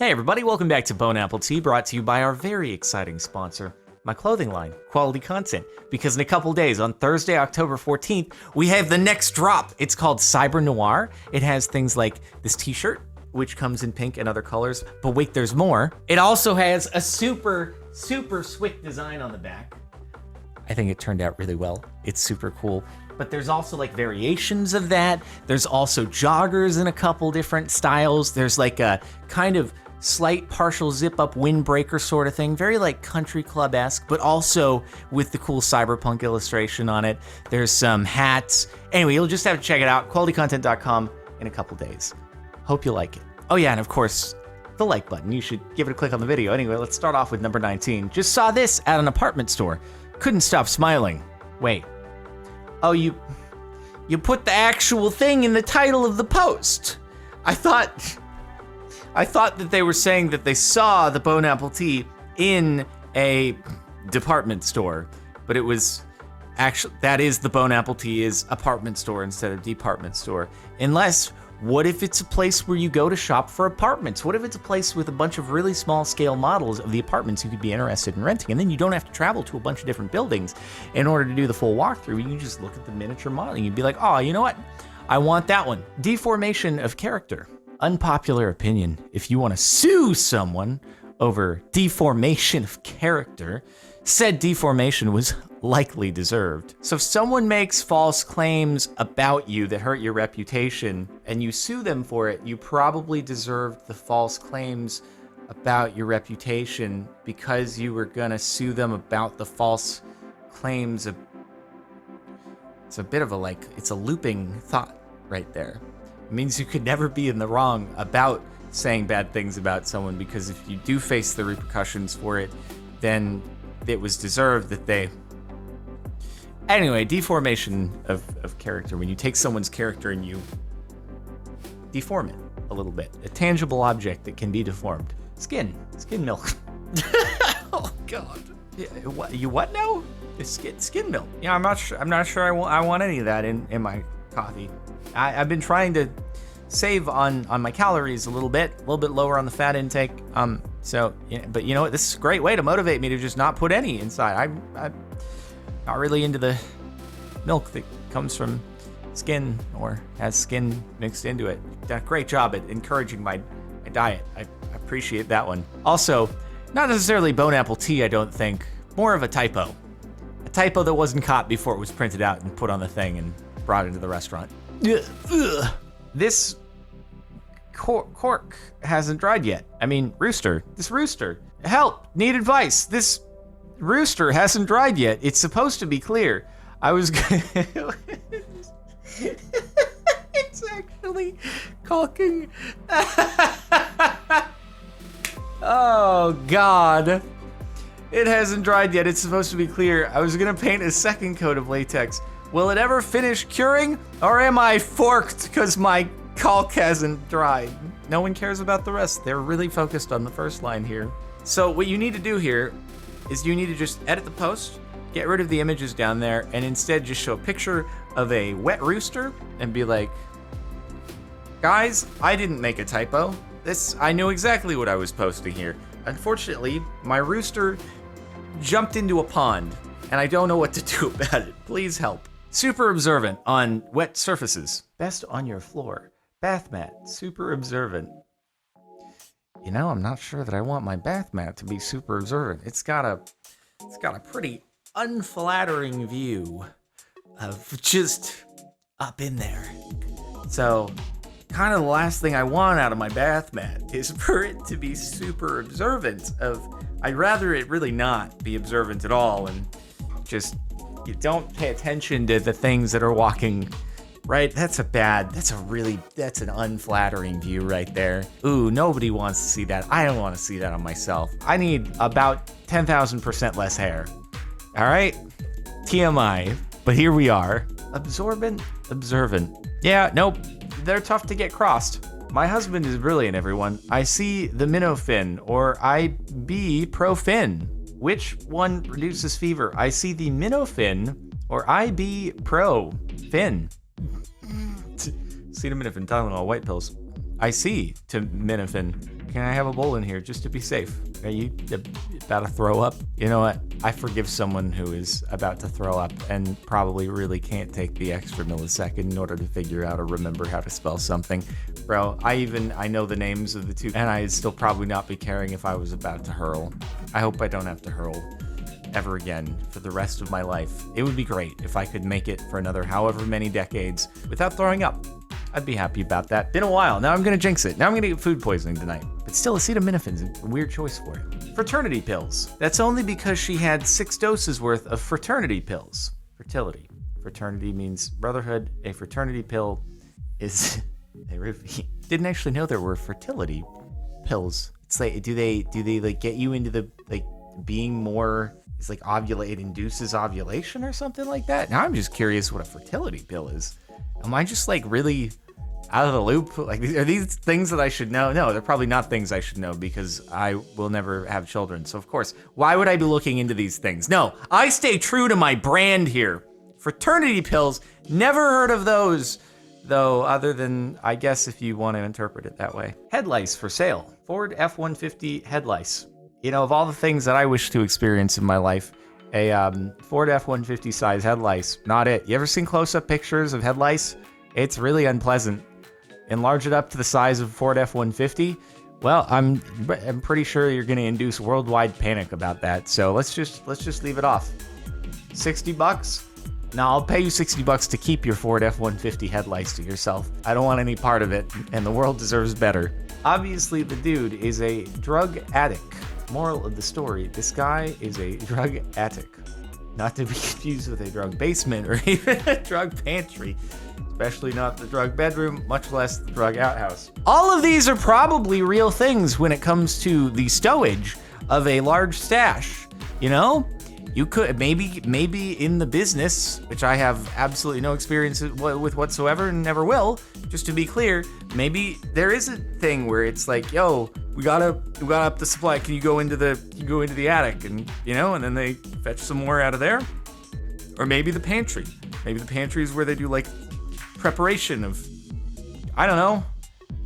Hey everybody, welcome back to Bone Apple Tea, brought to you by our very exciting sponsor, my clothing line, Quality Content. Because in a couple days, on Thursday, October 14th, we have the next drop. It's called Cyber Noir. It has things like this t-shirt, which comes in pink and other colors, but wait, there's more. It also has a super swick design on the back. I think it turned out really well. It's super cool. But there's also like variations of that. There's also joggers in a couple different styles. There's like a kind of slight partial zip up windbreaker sort of thing. Very like country club-esque, but also with the cool cyberpunk illustration on it. There's some hats. Anyway, you'll just have to check it out. QualityContent.com in a couple days. Hope you like it. Oh yeah, and of course, the like button. You should give it a click on the video. Anyway, let's start off with number 19. Just saw this at an apartment store. Couldn't stop smiling. Wait. Oh, you put the actual thing in the title of the post. I thought that they were saying that they saw the Bone Apple Tea in a department store, but it was actually, that is the Bone Apple Tea is apartment store instead of department store. Unless, what if it's a place where you go to shop for apartments? What if it's a place with a bunch of really small scale models of the apartments you could be interested in renting, and then you don't have to travel to a bunch of different buildings in order to do the full walkthrough. You can just look at the miniature model and you'd be like, oh, you know what? I want that one. Deformation of Character. Unpopular opinion. If you want to sue someone over deformation of character, said deformation was likely deserved. So if someone makes false claims about you that hurt your reputation and you sue them for it, you probably deserved the false claims about your reputation because you were gonna sue them about the false claims of... It's a bit of a it's a looping thought right there. It means you could never be in the wrong about saying bad things about someone, because if you do face the repercussions for it, then it was deserved that they... Anyway, deformation of character. When you take someone's character and you deform it a little bit. A tangible object that can be deformed. Skin milk. Oh God. You what now? Skin milk. Yeah, I'm not sure I want any of that in my coffee. I've been trying to save on my calories a little bit lower on the fat intake. So, yeah, but you know what? This is a great way to motivate me to just not put any inside. I'm not really into the milk that comes from skin or has skin mixed into it. Done a great job at encouraging my diet. I appreciate that one. Also, not necessarily Bone Apple Tea, I don't think. More of a typo. A typo that wasn't caught before it was printed out and put on the thing and brought into the restaurant. This cork hasn't dried yet. I mean, Rooster. This Rooster. Help! Need advice. This Rooster hasn't dried yet. It's supposed to be clear. I was It's actually caulking. Oh God. It hasn't dried yet. It's supposed to be clear. I was gonna paint a second coat of latex. Will it ever finish curing, or am I forked because my caulk hasn't dried? No one cares about the rest. They're really focused on the first line here. So what you need to do here is you need to just edit the post, get rid of the images down there, and instead just show a picture of a wet rooster and be like, guys, I didn't make a typo. I knew exactly what I was posting here. Unfortunately, my rooster jumped into a pond and I don't know what to do about it. Please help. Super observant on wet surfaces. Best on your floor. Bath mat, super observant. You know, I'm not sure that I want my bath mat to be super observant. It's got a pretty unflattering view of just up in there. So, kind of the last thing I want out of my bath mat is for it to be super observant of... I'd rather it really not be observant at all and just... You don't pay attention to the things that are walking, right? That's an unflattering view right there. Ooh, nobody wants to see that. I don't want to see that on myself. I need about 10,000% less hair. All right? TMI, but here we are. Absorbent, observant. Yeah, nope, they're tough to get crossed. My husband is brilliant, everyone. I see the Minnow Fin, or ibuprofen. Which one reduces fever? I see the Minnow Fin or ibuprofen. Acetaminophen, Tylenol, white pills. I see to Minnow Fin. can I have a bowl in here just to be safe? Are you about to throw up? You know what? I forgive someone who is about to throw up and probably really can't take the extra millisecond in order to figure out or remember how to spell something. Bro, I know the names of the two, and I'd still probably not be caring if I was about to hurl. I hope I don't have to hurl ever again for the rest of my life. It would be great if I could make it for another however many decades without throwing up. I'd be happy about that. Been a while. Now I'm gonna jinx it. Now I'm gonna get food poisoning tonight. But still, acetaminophen's a weird choice for you. Fraternity pills. That's only because she had 6 doses worth of fraternity pills. Fertility. Fraternity means brotherhood. A fraternity pill is didn't actually know there were fertility pills. It's like, do they like get you into the like being more? It's like it induces ovulation or something like that. Now I'm just curious what a fertility pill is. Am I just like really out of the loop? Like, are these things that I should know? No, they're probably not things I should know because I will never have children. So of course, why would I be looking into these things? No, I stay true to my brand here. Fraternity pills, never heard of those, though, other than, I guess, if you want to interpret it that way. Head lice for sale. Ford F-150 head lice. You know, of all the things that I wish to experience in my life, a Ford F-150 size head lice, not it. You ever seen close-up pictures of head lice? It's really unpleasant. Enlarge it up to the size of a Ford F-150. Well, I'm pretty sure you're going to induce worldwide panic about that. So let's just leave it off. $60? No, I'll pay you $60 to keep your Ford F-150 head lice to yourself. I don't want any part of it, and the world deserves better. Obviously, the dude is a drug addict. Moral of the story, this guy is a drug addict. Not to be confused with a drug basement or even a drug pantry. Especially not the drug bedroom, much less the drug outhouse. All of these are probably real things when it comes to the stowage of a large stash. You know? You could maybe in the business, which I have absolutely no experience with whatsoever and never will. Just to be clear, maybe there is a thing where it's like, yo, we got up the supply. Can you go into the attic and and then they fetch some more out of there? Or maybe the pantry. Maybe the pantry is where they do like preparation of. I don't know.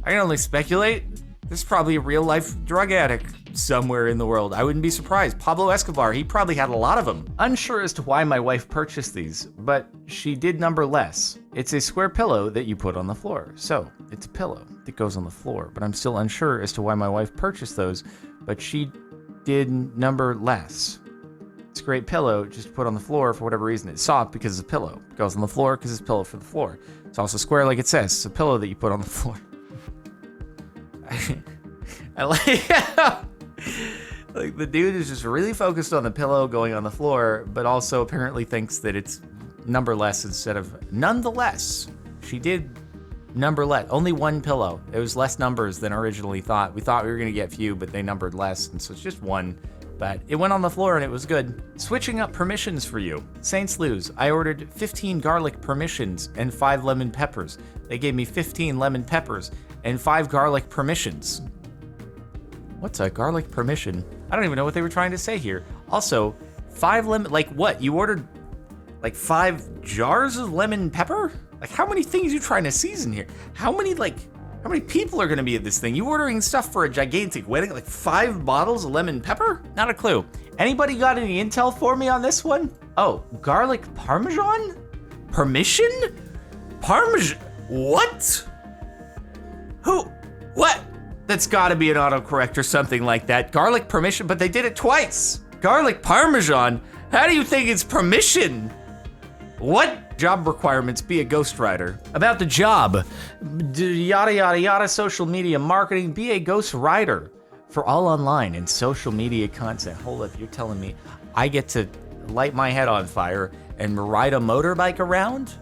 I can only speculate. There's probably a real life drug addict somewhere in the world. I wouldn't be surprised. Pablo Escobar, he probably had a lot of them. Unsure as to why my wife purchased these, but she did number less. It's a square pillow that you put on the floor. So it's a pillow that goes on the floor, but I'm still unsure as to why my wife purchased those, but she did number less. It's a great pillow, just put on the floor for whatever reason. It's soft because it's a pillow. It goes on the floor because it's a pillow for the floor. It's also square like it says. It's a pillow that you put on the floor. I like the dude is just really focused on the pillow going on the floor, but also apparently thinks that it's number less instead of nonetheless. She did number less. Only one pillow. It was less numbers than originally thought. We thought we were going to get few, but they numbered less, and so it's just one. But it went on the floor and it was good. Switching up permissions for you. Saints lose. I ordered 15 garlic permissions and 5 lemon peppers. They gave me 15 lemon peppers and 5 garlic permissions. What's a garlic permission? I don't even know what they were trying to say here. Also, 5 lemon, like what? You ordered like 5 jars of lemon pepper? Like how many things are you trying to season here? How many people are gonna be at this thing? You ordering stuff for a gigantic wedding? Like 5 bottles of lemon pepper? Not a clue. Anybody got any intel for me on this one? Oh, garlic parmesan? Permission? Parmesan? What? Who? What? That's gotta be an autocorrect or something like that. Garlic permission, but they did it twice. Garlic parmesan? How do you think it's permission? What? Job requirements, be a ghostwriter. About the job, yada yada yada, social media marketing, be a ghostwriter for all online and social media content. Hold up, you're telling me I get to light my head on fire and ride a motorbike around?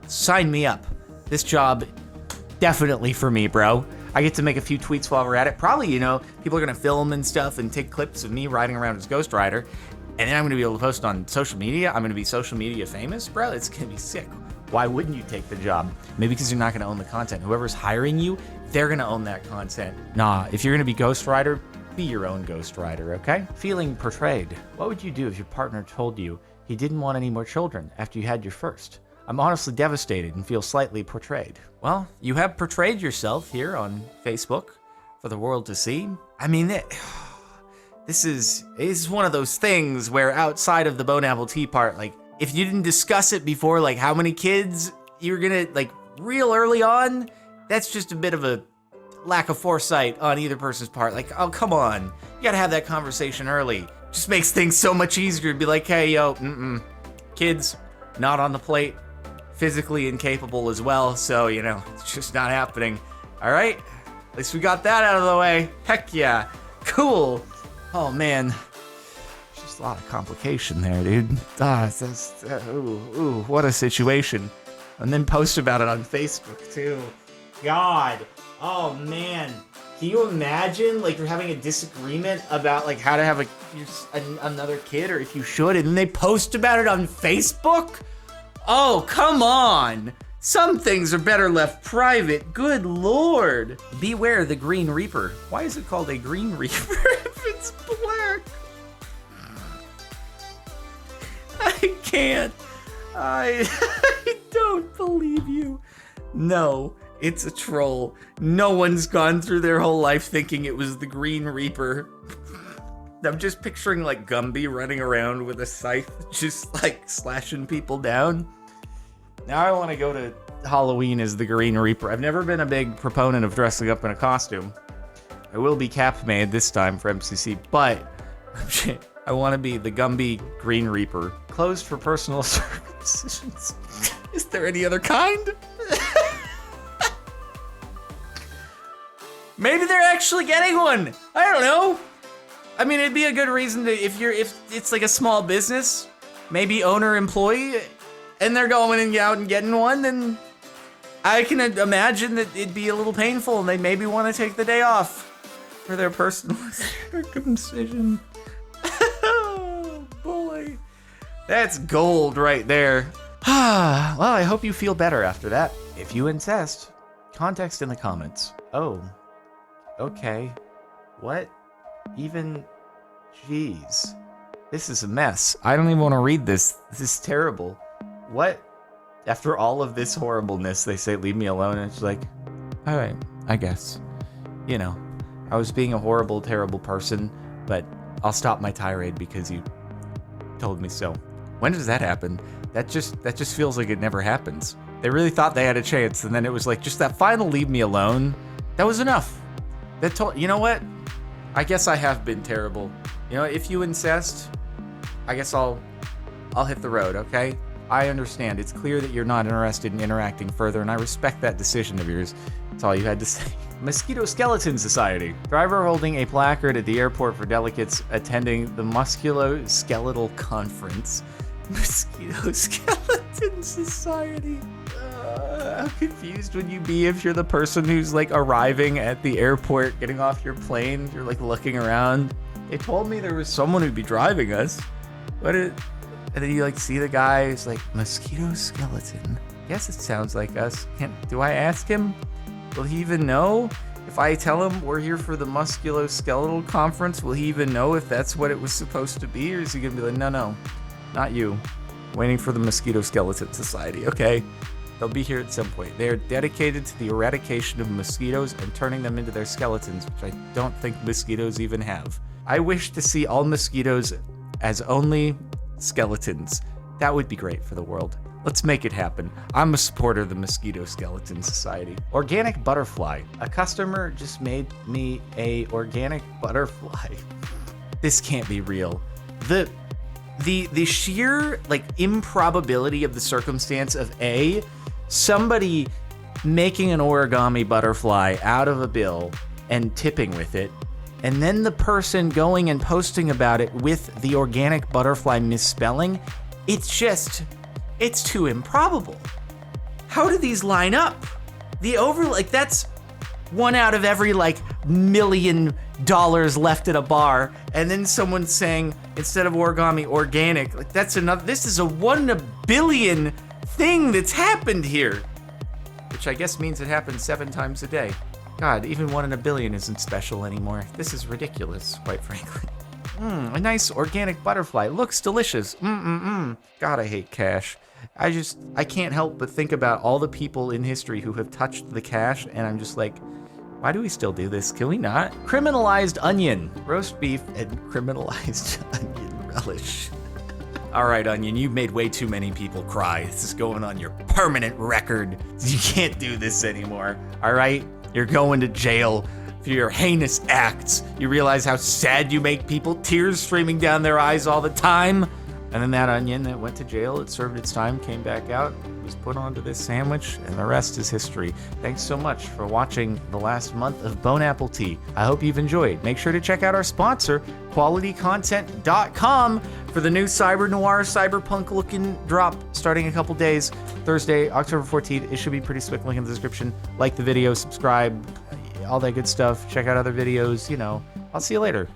Sign me up. This job, definitely for me, bro. I get to make a few tweets while we're at it. Probably, people are gonna film and stuff and take clips of me riding around as ghostwriter. And then I'm gonna be able to post on social media. I'm gonna be social media famous, bro. It's gonna be sick. Why wouldn't you take the job? Maybe because you're not gonna own the content. Whoever's hiring you, they're gonna own that content. Nah, if you're gonna be ghostwriter, be your own ghostwriter, okay? Feeling portrayed. What would you do if your partner told you he didn't want any more children after you had your first? I'm honestly devastated and feel slightly portrayed. Well, you have portrayed yourself here on Facebook for the world to see. I mean, this is one of those things where outside of the bone apple tea part, like, if you didn't discuss it before, like how many kids you're gonna, like, real early on, that's just a bit of a lack of foresight on either person's part. Like, oh, come on. You gotta have that conversation early. Just makes things so much easier to be like, hey, yo, kids, not on the plate, physically incapable as well, so, you know, it's just not happening. All right? At least we got that out of the way. Heck yeah. Cool. Oh, man. Just a lot of complication there, dude. Ooh, what a situation. And then post about it on Facebook, too. God. Oh, man. Can you imagine, like, you're having a disagreement about, like, how to have another kid, or if you should, and then they post about it on Facebook? Oh, come on. Some things are better left private. Good Lord. Beware the Green Reaper. Why is it called a Green Reaper if it's black? I can't. I don't believe you. No. It's a troll. No one's gone through their whole life thinking it was the Green Reaper. I'm just picturing, like, Gumby running around with a scythe, just, like, slashing people down. Now I want to go to Halloween as the Green Reaper. I've never been a big proponent of dressing up in a costume. I will be cap made this time for MCC, but I want to be the Gumby Green Reaper. Closed for personal circumcisions. Is there any other kind? Maybe they're actually getting one. I don't know. I mean, it'd be a good reason to, if it's like a small business, maybe owner employee, and they're going out and getting one, then I can imagine that it'd be a little painful, and they maybe want to take the day off for their personal circumcision. Oh boy, that's gold right there. Well, I hope you feel better after that. If you incest, context in the comments. Oh. Okay, what? Even, jeez. This is a mess. I don't even want to read this. This is terrible. What? After all of this horribleness, they say, leave me alone, and it's like, all right, I guess. You know, I was being a horrible, terrible person, but I'll stop my tirade because you told me so. When does that happen? That just feels like it never happens. They really thought they had a chance, and then it was like, just that final leave me alone, that was enough. You know what? I guess I have been terrible. You know, if you incest, I guess I'll hit the road, okay? I understand. It's clear that you're not interested in interacting further, and I respect that decision of yours. That's all you had to say. Mosquito Skeleton Society. Driver holding a placard at the airport for delegates attending the Musculoskeletal Conference. Mosquito Skeleton Society. How confused would you be if you're the person who's, like, arriving at the airport, getting off your plane, you're, like, looking around. They told me there was someone who'd be driving us. And then you, like, see the guy who's like, Mosquito Skeleton. Guess it sounds like us. Do I ask him? Will he even know? If I tell him we're here for the Musculoskeletal Conference, will he even know if that's what it was supposed to be? Or is he gonna be like, no, not you. Waiting for the Mosquito Skeleton Society, okay? They'll be here at some point. They are dedicated to the eradication of mosquitoes and turning them into their skeletons, which I don't think mosquitoes even have. I wish to see all mosquitoes as only skeletons. That would be great for the world. Let's make it happen. I'm a supporter of the Mosquito Skeleton Society. Organic butterfly. A customer just made me a organic butterfly. This can't be real. The sheer, like, improbability of the circumstance of somebody making an origami butterfly out of a bill and tipping with it, and then the person going and posting about it with the organic butterfly misspelling, it's too improbable. How do these line up? That's one out of every, like, $1 million left at a bar, and then someone saying, instead of origami, organic. Like, that's another, this is a 1 in a billion thing that's happened here. Which I guess means it happens 7 times a day. God, even 1 in a billion isn't special anymore. This is ridiculous, quite frankly. A nice organic butterfly. Looks delicious. God, I hate cash. I can't help but think about all the people in history who have touched the cash, and I'm just like, Why do we still do this? Can we not? Criminalized Onion. Roast beef and caramelized onion relish. All right, Onion, you've made way too many people cry. This is going on your permanent record. You can't do this anymore, all right? You're going to jail for your heinous acts. You realize how sad you make people, tears streaming down their eyes all the time? And then that onion that went to jail, it served its time, came back out, was put onto this sandwich, and the rest is history. Thanks so much for watching the last month of Bone Apple Tea. I hope you've enjoyed. Make sure to check out our sponsor, qualitycontent.com, for the new cyber noir, cyberpunk looking drop starting a couple days. Thursday, October 14th. It should be pretty slick. Link in the description. Like the video, subscribe, all that good stuff. Check out other videos. You know, I'll see you later.